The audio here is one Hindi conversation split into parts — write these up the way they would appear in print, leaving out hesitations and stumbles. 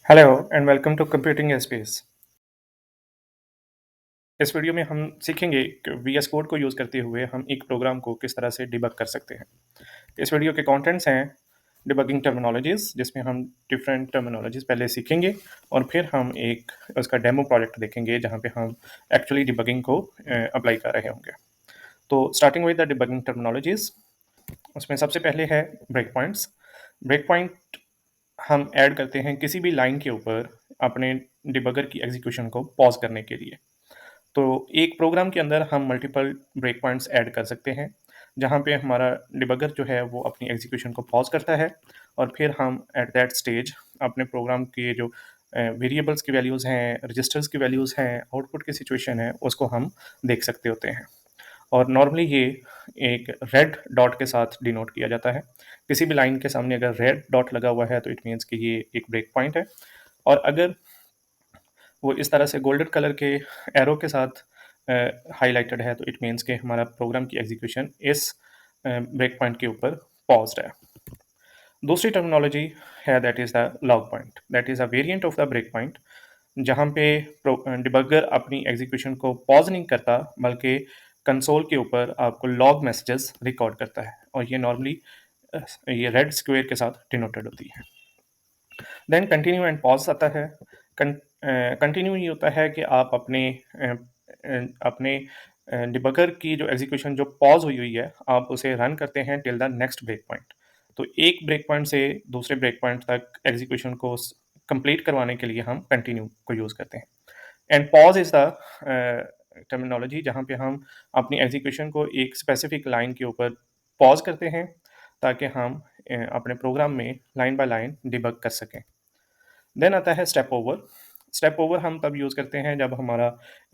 Hello and welcome to computing space. इस वीडियो में हम सीखेंगे कि वीएस कोड को यूज़ करते हुए हम एक प्रोग्राम को किस तरह से डिबग कर सकते हैं। इस वीडियो के कंटेंट्स हैं डिबगिंग टर्मिनोलॉजीज़, जिसमें हम डिफरेंट टर्मिनोलॉजीज़ पहले सीखेंगे और फिर हम एक उसका डेमो प्रोजेक्ट देखेंगे जहाँ पे हम एक्चुअली डिबगिंग को अप्लाई कर रहे होंगे। तो starting with the debugging terminologies, उसमें सबसे पहले है ब्रेक पॉइंट्स। ब्रेक पॉइंट हम ऐड करते हैं किसी भी लाइन के ऊपर अपने डिबगर की एग्जीक्यूशन को पॉज़ करने के लिए। तो एक प्रोग्राम के अंदर हम मल्टीपल ब्रेक पॉइंट्स ऐड कर सकते हैं, जहाँ पे हमारा डिबगर जो है वो अपनी एग्जीक्यूशन को पॉज़ करता है और फिर हम एट दैट स्टेज अपने प्रोग्राम के जो वेरिएबल्स की वैल्यूज़ हैं, रजिस्टर्स की वैल्यूज़ हैं, आउटपुट की सिचुएशन है, उसको हम देख सकते होते हैं। और नॉर्मली ये एक रेड डॉट के साथ डिनोट किया जाता है। किसी भी लाइन के सामने अगर रेड डॉट लगा हुआ है तो इट मीन्स कि ये एक ब्रेक पॉइंट है, और अगर वो इस तरह से गोल्डन कलर के एरो के साथ हाइलाइटेड है तो इट मीन्स कि हमारा प्रोग्राम की एग्जीक्यूशन इस ब्रेक पॉइंट के ऊपर पॉज्ड है। दूसरी टर्मिनोलॉजी है that is the log point, that is a variant of the break point, जहाँ पे डिबगर अपनी एग्जीक्यूशन को पॉज नहीं करता बल्कि कंसोल के ऊपर आपको लॉग मैसेजेस रिकॉर्ड करता है, और ये नॉर्मली ये रेड स्क्वायर के साथ डिनोटेड होती है। देन कंटिन्यू एंड पॉज आता है। कंटिन्यू ये होता है कि आप अपने डिबगर की जो एग्जीक्यूशन जो पॉज हुई हुई है आप उसे रन करते हैं till the next break point. तो एक ब्रेक पॉइंट से दूसरे ब्रेक पॉइंट तक एग्जीक्यूशन को कंप्लीट करवाने के लिए हम कंटिन्यू को यूज़ करते हैं। And pause is the terminology जहाँ पे हम अपनी एग्जीक्यूशन को एक स्पेसिफिक लाइन के ऊपर पॉज करते हैं ताकि हम अपने प्रोग्राम में लाइन बाय लाइन डिबग कर सकें। देन आता है स्टेप ओवर। स्टेप ओवर हम तब यूज़ करते हैं जब हमारा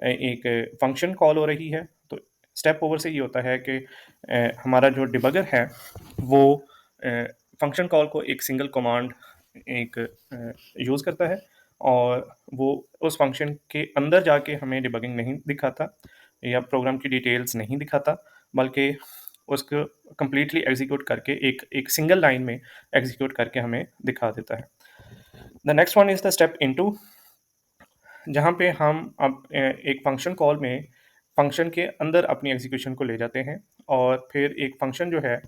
एक फंक्शन कॉल हो रही है। तो स्टेप ओवर से ये होता है कि हमारा जो डिबगर है वो फंक्शन कॉल को एक सिंगल कमांड एक यूज़ करता है, और वो उस फंक्शन के अंदर जाके हमें डिबगिंग नहीं दिखाता या प्रोग्राम की डिटेल्स नहीं दिखाता, बल्कि उसको कंप्लीटली एग्जीक्यूट करके एक एक सिंगल लाइन में एग्जीक्यूट करके हमें दिखा देता है। The next one is the step into, जहाँ पे हम अब एक फ़ंक्शन कॉल में फ़ंक्शन के अंदर अपनी एग्ज़ीक्यूशन को ले जाते हैं, और फिर एक फ़ंक्शन जो है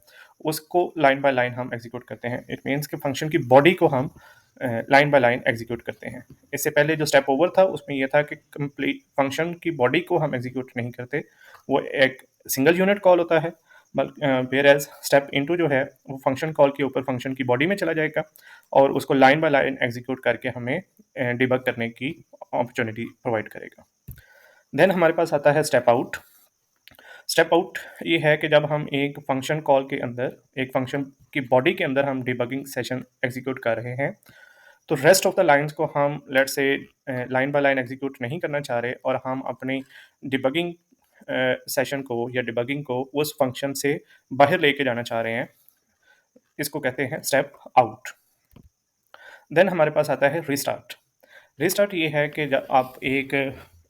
उसको लाइन बाय लाइन हम एग्ज़ीक्यूट करते हैं। इट मीन्स कि फ़ंक्शन की बॉडी को हम लाइन बाय लाइन एग्ज़ीक्यूट करते हैं। इससे पहले जो स्टेप ओवर था उसमें ये था कि कंप्लीट फ़ंक्शन की बॉडी को हम एग्ज़ीक्यूट नहीं करते, वो एक सिंगल यूनिट कॉल होता है। व्हेयरएज़ स्टेप इनटू जो है वो फ़ंक्शन कॉल के ऊपर फ़ंक्शन की बॉडी में चला जाएगा और उसको लाइन बाय लाइन एग्ज़ीक्यूट करके हमें डिबग करने की अपॉर्चुनिटी प्रोवाइड करेगा। देन हमारे पास आता है स्टेप आउट। स्टेप आउट ये है कि जब हम एक फंक्शन कॉल के अंदर एक फंक्शन की बॉडी के अंदर हम डिबगिंग सेशन एग्जीक्यूट कर रहे हैं, तो रेस्ट ऑफ द लाइंस को हम let's say line by line execute नहीं करना चाह रहे, और हम अपने डिबगिंग सेशन को या डिबगिंग को उस फंक्शन से बाहर लेके जाना चाह रहे हैं, इसको कहते हैं स्टेप आउट। देन हमारे पास आता है रीस्टार्ट। रीस्टार्ट ये है कि जब आप एक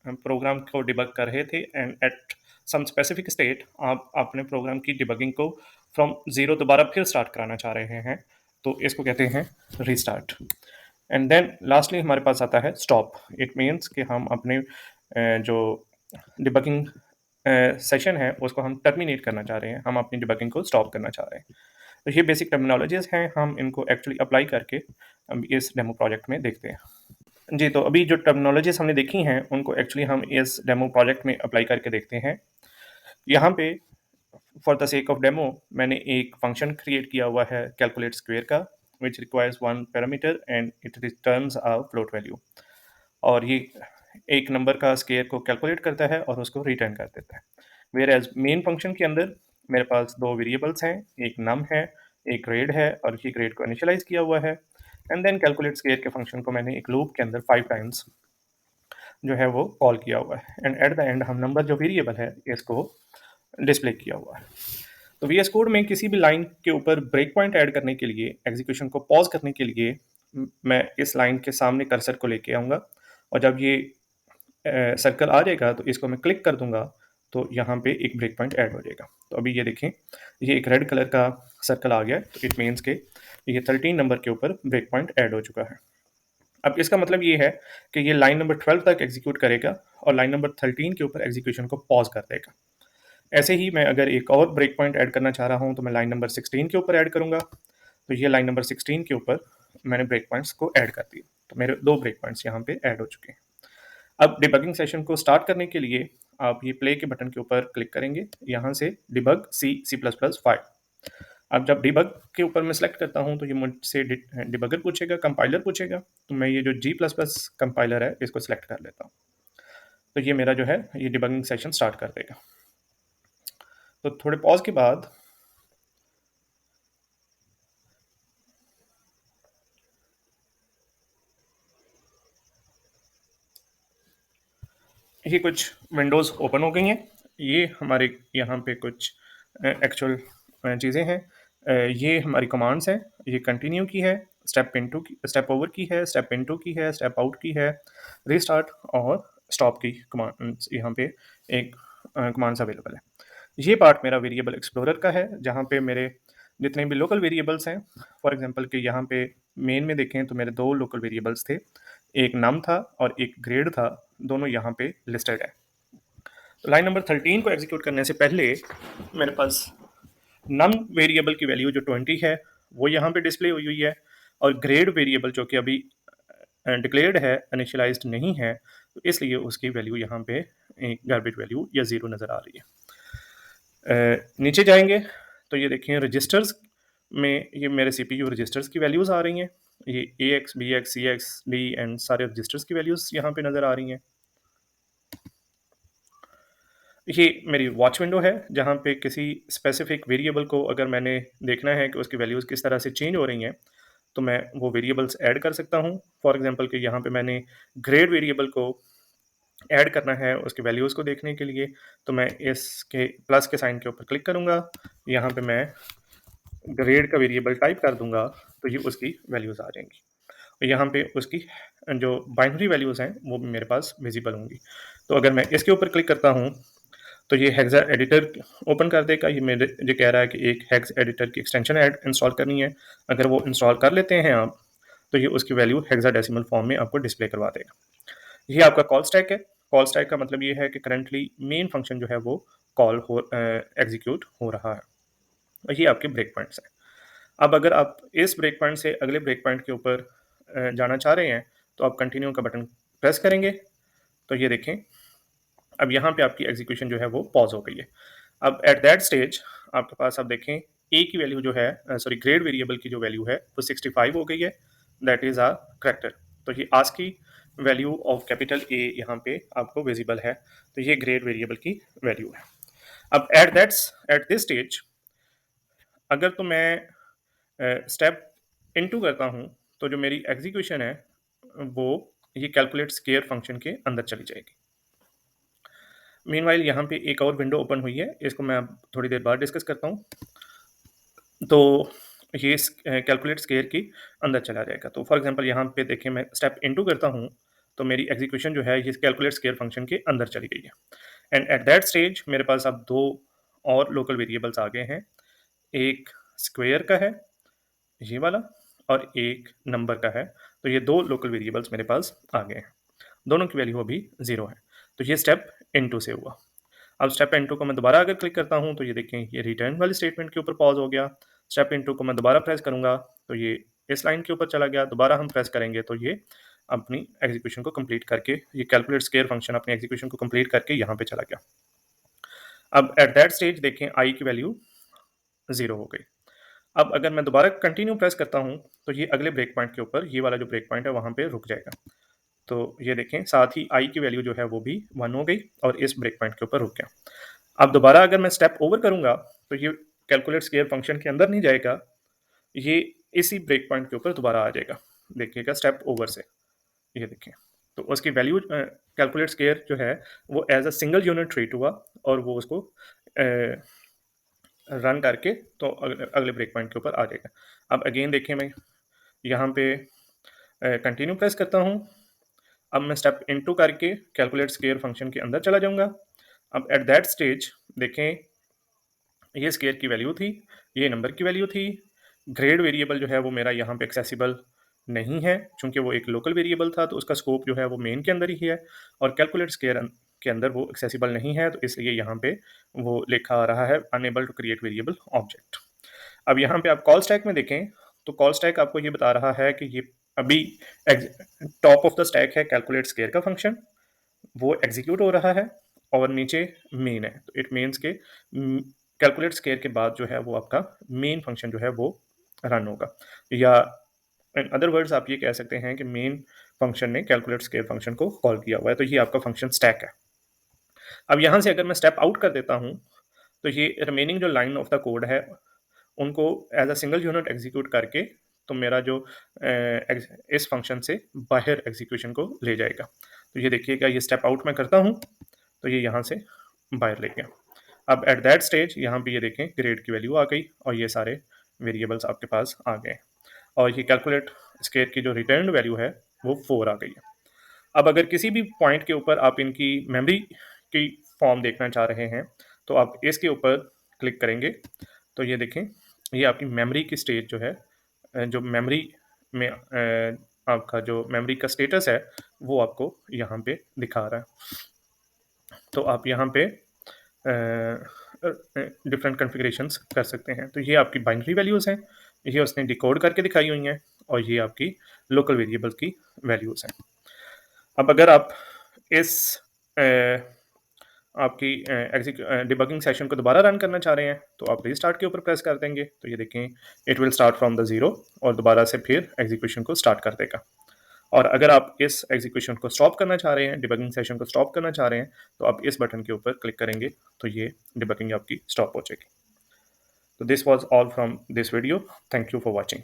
प्रोग्राम को डिबग कर रहे थे and at some specific state आप अपने प्रोग्राम की डिबगिंग को फ्रॉम ज़ीरो दोबारा फिर स्टार्ट कराना चाह रहे हैं, तो इसको कहते हैं रीस्टार्ट। एंड देन लास्टली हमारे पास आता है स्टॉप। इट मीन्स कि हम अपने जो डिबगिंग सेशन है उसको हम टर्मिनेट करना चाह रहे हैं, हम अपनी डिबगिंग को स्टॉप करना चाह रहे हैं। तो ये बेसिक टर्मिनोलॉजीज़ हैं, हम इनको एक्चुअली अप्लाई करके हम इस डेमो प्रोजेक्ट में देखते हैं। जी, तो अभी जो टर्मिनोलॉजीज़ हमने देखी हैं, उनको एक्चुअली हम इस डेमो प्रोजेक्ट में अप्लाई करके देखते हैं। यहाँ पे for the sake of demo मैंने एक फंक्शन क्रिएट किया हुआ है कैलकुलेट स्क्वायर का, which requires 1 parameter and it returns a float value, और ये एक नंबर का स्क्वायर को कैलकुलेट करता है और उसको रिटर्न कर देता है। व्हेयरएज़ मेन फंक्शन के अंदर मेरे पास 2 वेरिएबल्स हैं, एक नम है, एक ग्रेड है, और ये ग्रेड को इनिशियलाइज़ किया हुआ है। एंड देन कैलकुलेट स्क्वायर के फंक्शन को मैंने एक लूप के अंदर 5 टाइम्स जो है वो कॉल किया हुआ है, एंड एट द एंड हम नंबर जो वेरिएबल है इसको डिस्प्ले किया हुआ है। तो वीएस कोड में किसी भी लाइन के ऊपर ब्रेक पॉइंट ऐड करने के लिए, एग्जीक्यूशन को पॉज करने के लिए मैं इस लाइन के सामने कर्सर को लेके आऊँगा, और जब ये सर्कल आ जाएगा तो इसको मैं क्लिक कर दूँगा, तो यहाँ पे एक ब्रेक पॉइंट ऐड हो जाएगा। तो अभी ये देखें, ये एक रेड कलर का सर्कल आ गया है, तो इट मीन्स के ये 13 नंबर के ऊपर ब्रेक पॉइंट ऐड हो चुका है। अब इसका मतलब ये है कि ये लाइन नंबर 12 तक एग्जीक्यूट करेगा और लाइन नंबर 13 के ऊपर एग्जीक्यूशन को पॉज कर देगा। ऐसे ही मैं अगर एक और ब्रेक पॉइंट ऐड करना चाह रहा हूँ तो मैं लाइन नंबर 16 के ऊपर ऐड करूँगा। तो ये लाइन नंबर 16 के ऊपर मैंने ब्रेक पॉइंट्स को ऐड कर दिया। तो मेरे 2 ब्रेक पॉइंट्स यहाँ पे ऐड हो चुके हैं। अब डिबगिंग सेशन को स्टार्ट करने के लिए आप ये प्ले के बटन के ऊपर क्लिक करेंगे, यहाँ से डिबग C++5। अब जब डिबग के ऊपर मैं सेलेक्ट करता हूँ तो ये मुझसे डिबगर पूछेगा, कंपाइलर पूछेगा, तो मैं ये जो G++ कंपाइलर है इसको सेलेक्ट कर लेता हूँ। तो ये मेरा जो है ये डिबगिंग सेशन स्टार्ट कर देगा। तो थोड़े पॉज के बाद ये कुछ विंडोज़ ओपन हो गई हैं। ये हमारे यहाँ पे कुछ एक्चुअल चीज़ें हैं। ये हमारी कमांड्स हैं। ये कंटिन्यू की है, स्टेप इनटू की, स्टेप ओवर की है, स्टेप इनटू की है, स्टेप आउट की है, रीस्टार्ट और स्टॉप की कमांड्स यहाँ पे एक कमांड्स अवेलेबल है। ये पार्ट मेरा वेरिएबल एक्सप्लोरर का है, जहाँ पे मेरे जितने भी लोकल वेरिएबल्स हैं, फॉर एग्जांपल कि यहाँ पे मेन में देखें तो मेरे 2 लोकल वेरिएबल्स थे। एक नम था और एक ग्रेड था, दोनों यहाँ पे लिस्टेड है। तो लाइन नंबर 13 को एग्जीक्यूट करने से पहले मेरे पास नम वेरिएबल की वैल्यू जो 20 है वो यहाँ पे डिस्प्ले हुई हुई है, और ग्रेड वेरिएबल जो कि अभी डिक्लेयर्ड है, इनिशियलाइज्ड नहीं है, तो इसलिए उसकी वैल्यू यहाँ पे एक गार्बेज वैल्यू या ज़ीरो नज़र आ रही है। नीचे जाएंगे तो ये देखिए रजिस्टर्स में ये मेरे सीपीयू रजिस्टर्स की वैल्यूज़ आ रही हैं। ये AX, BX, CX, D and सारे रजिस्टर्स की वैल्यूज़ यहाँ पे नज़र आ रही हैं। ये मेरी वॉच विंडो है, जहाँ पे किसी स्पेसिफिक वेरिएबल को अगर मैंने देखना है कि उसकी वैल्यूज़ किस तरह से चेंज हो रही हैं, तो मैं वो वेरिएबल्स ऐड कर सकता हूँ। फॉर एग्जांपल कि यहाँ पे मैंने ग्रेड वेरिएबल को ऐड करना है उसकी वैल्यूज़ को देखने के लिए, तो मैं इसके प्लस के साइन के ऊपर क्लिक करूँगा। यहाँ पे मैं ग्रेड का वेरिएबल टाइप कर दूँगा, तो ये उसकी वैल्यूज़ आ जाएँगी। यहाँ पे उसकी जो बाइनरी वैल्यूज़ हैं, वो भी मेरे पास विज़िबल होंगी। तो अगर मैं इसके ऊपर क्लिक करता हूँ, तो ये हेक्सा एडिटर ओपन कर देगा। ये कह रहा है कि एक हेक्स एडिटर की एक्सटेंशन इंस्टॉल करनी है। अगर वो इंस्टॉल कर लेते हैं आप, तो ये उसकी वैल्यू हेक्साडेसिमल फॉर्म में आपको डिस्प्ले करवा देगा। ये आपका कॉल स्टैक है। कॉल स्टैक का मतलब ये है कि करंटली मेन फंक्शन जो है वो एग्जीक्यूट हो रहा है। और ये आपके ब्रेक पॉइंट्स हैं। अब अगर आप इस ब्रेक पॉइंट से अगले ब्रेक पॉइंट के ऊपर जाना चाह रहे हैं, तो आप कंटिन्यू का बटन प्रेस करेंगे। तो ये देखें, अब यहाँ पे आपकी एग्जीक्यूशन जो है वो पॉज हो गई है। अब एट दैट स्टेज आपके पास, आप देखें, ए की वैल्यू जो है, सॉरी, ग्रेड वेरिएबल की जो वैल्यू है वो 65 हो गई है। That is R character. तो ये ASCII value of capital A यहाँ पे आपको विजिबल है। तो ये ग्रेड वेरिएबल की वैल्यू है। अब एट दिस स्टेज अगर तो मैं स्टेप इनटू करता हूँ, तो जो मेरी एग्जीक्यूशन है वो ये कैलकुलेट स्केयर फंक्शन के अंदर चली जाएगी। मीनवाइल यहाँ पे एक और विंडो ओपन हुई है, इसको मैं अब थोड़ी देर बाद डिस्कस करता हूँ। तो ये कैलकुलेट स्केयर की अंदर चला जाएगा। तो फॉर एग्जांपल यहाँ पे देखिए, मैं स्टेप इनटू करता हूँ, तो मेरी एग्जीक्यूशन जो है ये कैलकुलेट स्केयर फंक्शन के अंदर चली गई है। एंड एट दैट स्टेज मेरे पास अब 2 और लोकल वेरिएबल्स आ गए हैं। एक स्क्वायर का है, ये वाला, और एक नंबर का है। तो ये 2 लोकल वेरिएबल्स मेरे पास आ गए हैं। दोनों की वैल्यू अभी 0 है। तो ये स्टेप इनटू से हुआ। अब स्टेप इनटू को मैं दोबारा अगर क्लिक करता हूँ, तो ये देखें, ये रिटर्न वाली स्टेटमेंट के ऊपर पॉज हो गया। स्टेप इनटू को मैं दोबारा प्रेस करूँगा, तो ये इस लाइन के ऊपर चला गया। दोबारा हम प्रेस करेंगे तो ये अपनी एग्जीक्यूशन को कंप्लीट करके, ये कैलकुलेट स्केयर फंक्शन अपनी एग्जीक्यूशन को कंप्लीट करके यहाँ पे चला गया। अब एट दैट स्टेज देखें, आई की वैल्यू 0 हो गई। अब अगर मैं दोबारा कंटिन्यू प्रेस करता हूँ, तो ये अगले ब्रेक पॉइंट के ऊपर, ये वाला जो ब्रेक पॉइंट है वहाँ पे रुक जाएगा। तो ये देखें, साथ ही आई की वैल्यू जो है वो भी 1 हो गई और इस ब्रेक पॉइंट के ऊपर रुक गया। अब दोबारा अगर मैं स्टेप ओवर करूँगा, तो ये कैलकुलेट स्केयर फंक्शन के अंदर नहीं जाएगा, ये इसी ब्रेक पॉइंट के ऊपर दोबारा आ जाएगा। देखिएगा, स्टेप ओवर से, ये देखिए, तो उसकी वैल्यू कैलकुलेट स्केयर जो है वो as a single unit treat हुआ, और वो उसको रन करके तो अगले ब्रेक पॉइंट के ऊपर आ जाएगा। अब अगेन देखिए, मैं यहाँ पे कंटिन्यू प्रेस करता हूँ। अब मैं स्टेप इनटू करके कैलकुलेट स्केयर फंक्शन के अंदर चला जाऊँगा। अब एट दैट स्टेज देखें, ये स्केयर की वैल्यू थी, ये नंबर की वैल्यू थी। ग्रेड वेरिएबल जो है वो मेरा यहाँ पे एक्सेसिबल नहीं है, चूँकि वो एक लोकल वेरिएबल था तो उसका स्कोप जो है वो मेन के अंदर ही है और कैलकुलेट स्क्वायर के अंदर वो एक्सेसिबल नहीं है, तो इसलिए यहाँ पे वो लिखा आ रहा है unable to create variable object. अब यहाँ पे आप कॉल स्टैक में देखें तो कॉल स्टैक आपको ये बता रहा है कि ये अभी टॉप ऑफ द स्टैक है कैलकुलेट स्क्वायर का फंक्शन, वो एग्जीक्यूट हो रहा है और नीचे मेन है, तो इट मीन्स के कैलकुलेट स्क्वायर के बाद जो है वो आपका मेन फंक्शन जो है वो रन होगा, या इन अदर वर्ड्स आप ये कह सकते हैं कि मेन फंक्शन ने कैलकुलेट स्क्वायर फंक्शन को कॉल किया हुआ है, तो ये आपका फंक्शन स्टैक है। अब यहाँ से अगर मैं स्टेप आउट कर देता हूँ तो ये रिमेनिंग जो लाइन ऑफ द कोड है उनको as a single unit execute करके तो मेरा जो इस फंक्शन से बाहर एग्जीक्यूशन को ले जाएगा। तो ये देखिएगा, ये स्टेप आउट मैं करता हूँ तो ये यहाँ से बाहर ले गया। अब एट दैट स्टेज यहाँ पे ये देखें ग्रेड की वैल्यू आ गई और ये सारे वेरिएबल्स आपके पास आ गए और ये कैलकुलेट स्क्वायर की जो रिटर्न वैल्यू है वो 4 आ गई है। अब अगर किसी भी पॉइंट के ऊपर आप इनकी मेमोरी की फॉर्म देखना चाह रहे हैं तो आप इसके ऊपर क्लिक करेंगे तो ये देखें, ये आपकी मेमोरी की स्टेट जो है जो मेमोरी में आपका जो मेमोरी का स्टेटस है वो आपको यहाँ पे दिखा रहा है। तो आप यहाँ पे डिफरेंट कॉन्फ़िगरेशंस कर सकते हैं। तो ये आपकी बाइनरी वैल्यूज़ हैं, ये उसने डिकोड करके दिखाई हुई हैं और ये आपकी लोकल वेरिएबल की वैल्यूज़ हैं। अब अगर आप इस आपकी डिबगिंग सेशन को दोबारा रन करना चाह रहे हैं तो आप रीस्टार्ट के ऊपर प्रेस कर देंगे तो ये देखें it will start from the zero और दोबारा से फिर एग्जीक्यूशन को स्टार्ट कर देगा। और अगर आप इस एग्जीक्यूशन को स्टॉप करना चाह रहे हैं, डिबगिंग सेशन को स्टॉप करना चाह रहे हैं तो आप इस बटन के ऊपर क्लिक करेंगे तो ये डिबगिंग आपकी स्टॉप हो जाएगी। तो this was all from this video, thank you for watching.